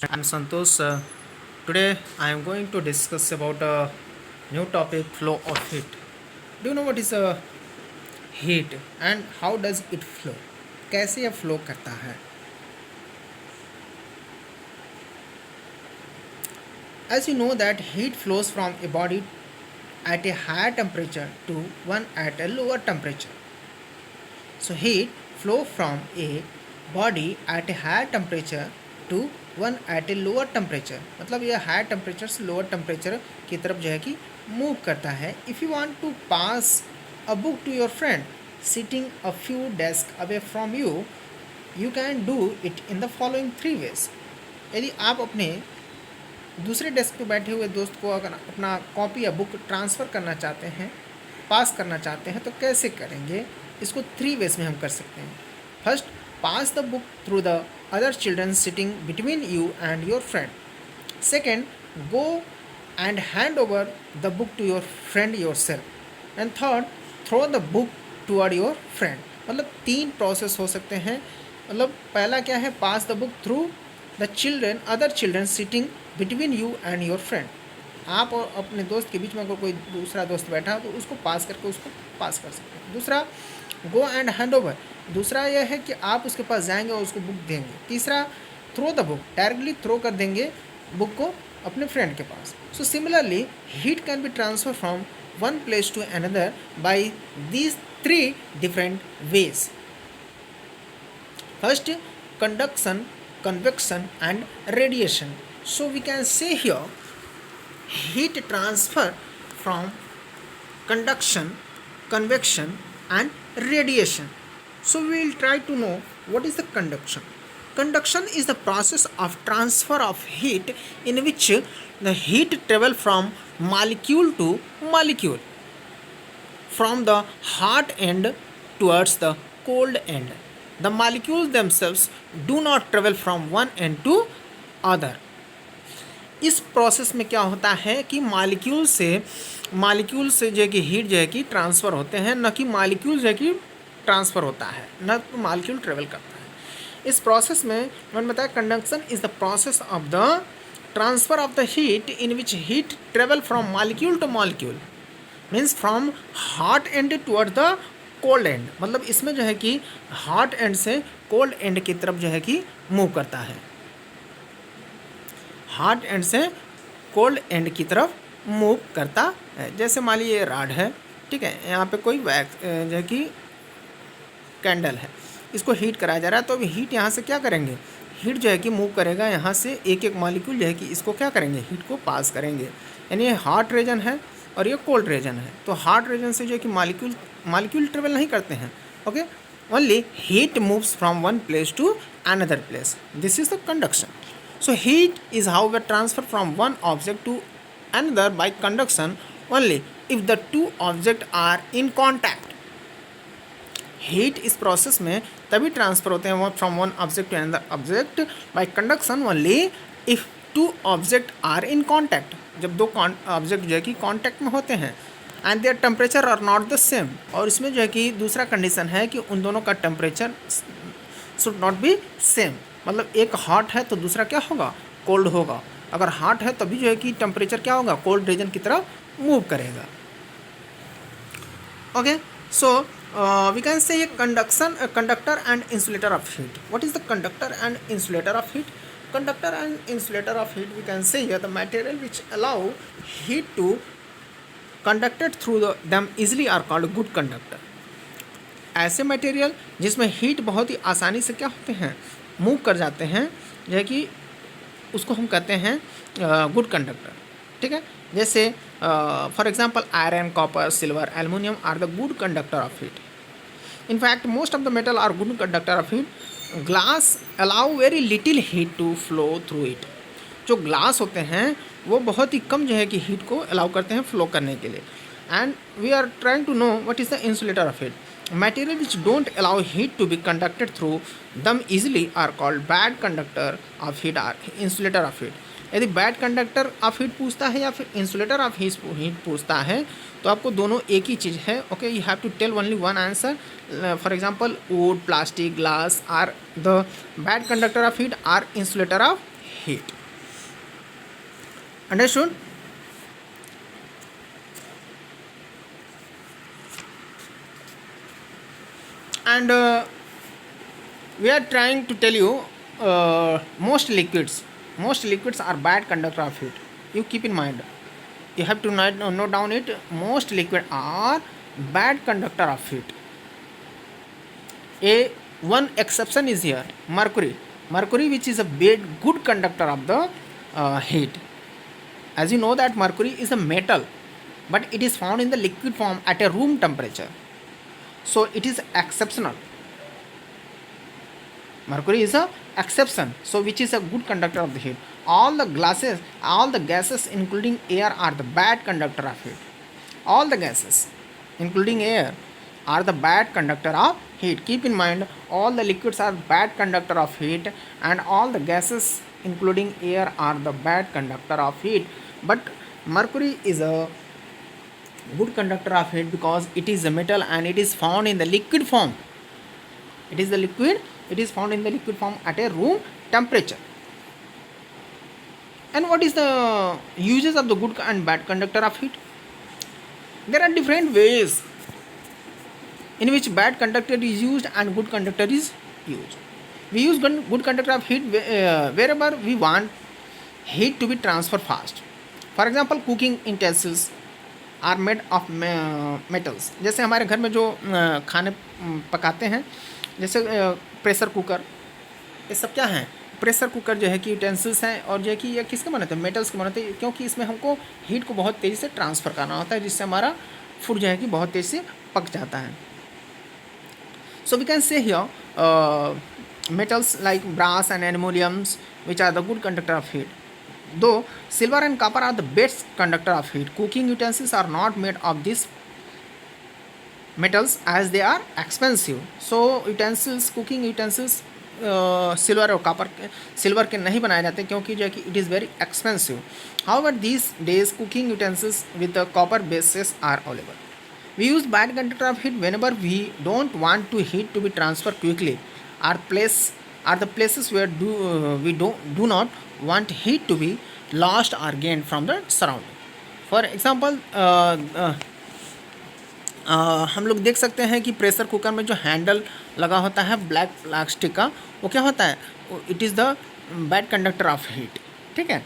I'm Santosh. Today I am going to discuss about a new topic, flow of heat. Do you know what is a heat and how does it flow? कैसे यह flow करता है? As you know that heat flows from a body at a higher temperature to one at a lower temperature. So heat flow from a body at a higher temperature to one at a lower temperature, मतलब यह higher temperature से lower temperature की तरफ जो है कि move करता है. If you want to pass a book to your friend sitting a few desk away from you, you can do it in the following 3 ways. यदि आप अपने दूसरे डेस्क पे बैठे हुए दोस्त को अगर अपना कॉपी या बुक ट्रांसफ़र करना चाहते हैं, पास करना चाहते हैं, तो कैसे करेंगे? इसको 3 वेज में हम कर सकते हैं. First, pass the book through the other children sitting between you and your friend. Second, go and hand over the book to your friend yourself. And third, throw the book toward your friend. मतलब 3 process हो सकते हैं. मतलब पहला क्या है? Pass the book through the children other children sitting between you and your friend. आप और अपने दोस्त के बीच में अगर कोई दूसरा दोस्त बैठा तो उसको पास करके उसको पास कर सकते हैं. दूसरा, गो एंड हैंड ओवर. दूसरा यह है कि आप उसके पास जाएंगे और उसको बुक देंगे. तीसरा, throw the book, directly throw कर देंगे बुक को अपने फ्रेंड के पास. So similarly heat can be transfer from one place to another by these 3 different ways. First, conduction, convection and radiation. So we can say here heat transfer from conduction, convection and radiation. So we will try to know what is the conduction. Conduction is the process of transfer of heat in which the heat travel from molecule to molecule from the hot end towards the cold end. The molecules themselves do not travel from one end to other. इस process में क्या होता है कि molecule से जो है कि हीट जो है कि ट्रांसफ़र होते हैं, न कि मालिक्यूल जो है कि ट्रांसफ़र होता है, न तो मालिक्यूल ट्रेवल करता है. इस प्रोसेस में मैंने बताया conduction is the process of the transfer of the heat in which heat travel from molecule two molecule, means from hot and toward the cold and. मतलब इसमें जो है कि हॉट एंड से कोल्ड एंड की तरफ जो है कि मूव करता है. हॉट एंड से कोल्ड एंड की तरफ मूव करता है. जैसे मान लीजिए ये राड है, ठीक है, यहाँ पे कोई वैक्स जो है कि कैंडल है, इसको हीट कराया जा रहा है. तो अभी हीट यहाँ से क्या करेंगे? हीट जो है कि मूव करेगा यहाँ से एक एक मॉलिक्यूल जो है कि इसको क्या करेंगे? हीट को पास करेंगे. यानी ये हॉट रीजन है और ये कोल्ड रीजन है. तो हॉट रीजन से जो है कि मालिक्यूल ट्रेवल नहीं करते हैं. Okay, only heat moves from one place to another place. This is the conduction. So heat is how way transfer from one object to another by conduction only if the 2 object are in contact. Heat इस process में तभी transfer होते हैं from one object to another object by conduction only if 2 object are in contact. जब 2 object जो है कि contact में होते हैं and their temperature are not the same. और इसमें जो है कि दूसरा कंडीशन है कि उन दोनों का temperature should not be same. मतलब एक हॉट है तो दूसरा क्या होगा? कोल्ड होगा. अगर हॉट है तभी जो है कि टेम्परेचर क्या होगा? कोल्ड रीजन की तरफ मूव करेगा. Okay, so we can say conductor and insulator of heat. What is the conductor and insulator of heat? Conductor and insulator of heat, we can say here the material which allow heat to conducted through them easily are called good conductor. ऐसे material जिसमें heat बहुत ही आसानी से क्या होते हैं? Move कर जाते हैं, जो है कि उसको हम कहते हैं गुड कंडक्टर. ठीक है, जैसे for example iron, copper, silver, aluminium are the good conductor of heat. In fact, most of the metal are good conductor of heat. Glass allow very little heat to flow through it. जो glass होते हैं वो बहुत ही कम जो है कि heat को allow करते हैं फ्लो करने के लिए. And we are trying to know what is the insulator of heat. Material which don't allow heat to be conducted through them easily are called bad conductor of heat or insulator of heat. यदि bad conductor of heat पूछता है या फिर insulator of heat पूछता है तो आपको दोनों एक ही चीज़ है. Okay, you have to tell only one answer. For example wood, plastic, glass are the bad conductor of heat or insulator of heat. Understood? And we are trying to tell you most liquids are bad conductor of heat. You keep in mind, you have to note down it. Most liquid are bad conductor of heat. A one exception is here, mercury which is a good conductor of the heat. As you know that mercury is a metal, but it is found in the liquid form at a room temperature, so it is exceptional. Mercury is a exception, so which is a good conductor of the heat. All the gases including air are the bad conductor of heat. All the gases including air are the bad conductor of heat. Keep in mind, all the liquids are bad conductor of heat, and all the gases including air are the bad conductor of heat. But mercury is a good conductor of heat because it is a metal and it is found in the liquid form. It is found in the liquid form at a room temperature. And what is the uses of the good and bad conductor of heat? There are different ways in which bad conductor is used and good conductor is used. We use good conductor of heat wherever we want heat to be transferred fast. For example, cooking utensils are made of metals. जैसे हमारे घर में जो खाने पकाते हैं, जैसे pressure cooker, ये सब क्या हैं? प्रेशर कुकर जो है कि यूटेंसिल्स हैं, और जो है कि ये किसके बनते हैं? मेटल्स के बनते हैं, क्योंकि इसमें हमको हीट को बहुत तेज़ी से ट्रांसफ़र करना होता है, जिससे हमारा फूड जो है कि बहुत तेज़ी से पक जाता है. So we can say here metals like brass and aluminums which are the good conductor of heat. Though silver and copper are the best conductor of heat, cooking utensils are not made of these metals as they are expensive. So utensils, cooking utensils silver और copper, silver के नहीं बनाए जाते क्योंकि जो है कि it is very expensive. However these days cooking utensils with the copper bases are available. We use bad conductor of heat whenever we don't want to heat to be transferred quickly. Are the places where we do not want heat to be lost or gained from the surrounding. For example, हम लोग देख सकते हैं कि pressure cooker में जो handle लगा होता है ब्लैक प्लास्टिक का, वो क्या होता है? It is the bad conductor of heat. ठीक है.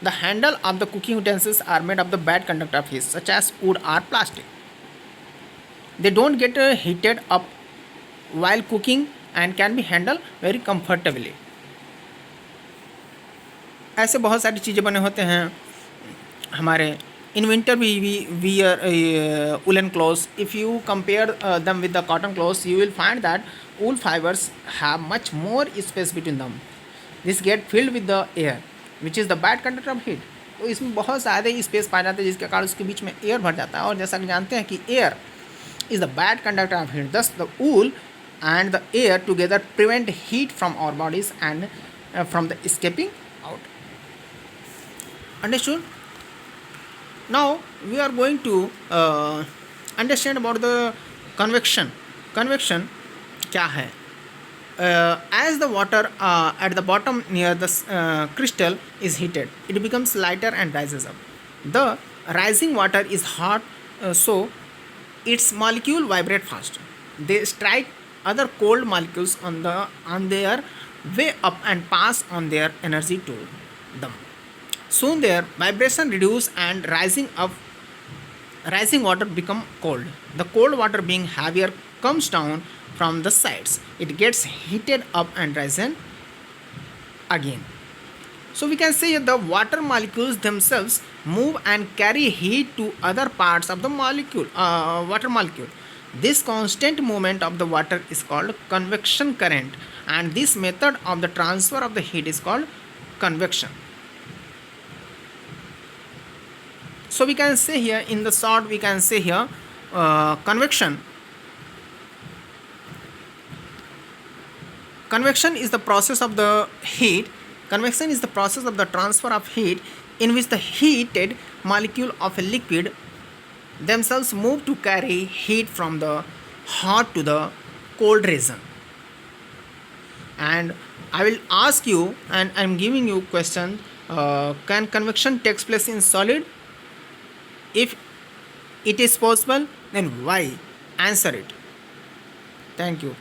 The handle of the cooking utensils are made of the bad conductor of heat such as wood or plastic. They don't get heated up while cooking and can be handled very comfortably. ऐसे बहुत सारी चीज़ें बने होते हैं हमारे. In winter we wear woolen clothes. If you compare them with the cotton clothes, you will find that wool fibers have much more space between them. This get filled with the air, which is the bad conductor of heat. तो इसमें बहुत ज़्यादा space पाया जाता है जिसके कारण उसके बीच में एयर भर जाता है, और जैसा कि जानते हैं कि air is the bad conductor of heat. Thus the wool and the air together prevent heat from our bodies and from the escaping out. Understood? Now we are going to understand about the convection. Convection क्या है? As the water at the bottom near the crystal is heated, it becomes lighter and rises up. The rising water is hot, so its molecule vibrate faster. They strike other cold molecules on their way up and pass on their energy to them. Soon their vibration reduce and rising water become cold. The cold water being heavier comes down from the sides. It gets heated up and risen again. So we can say the water molecules themselves move and carry heat to other parts of the water molecule. This constant movement of the water is called convection current, and this method of the transfer of the heat is called convection. So we can say here in the short, we can say here convection is the process of the heat. Convection is the process of the transfer of heat in which the heated molecule of a liquid themselves move to carry heat from the hot to the cold region. And I will ask you, and I'm giving you question, can convection takes place in solid? If it is possible, then why? Answer it. Thank you.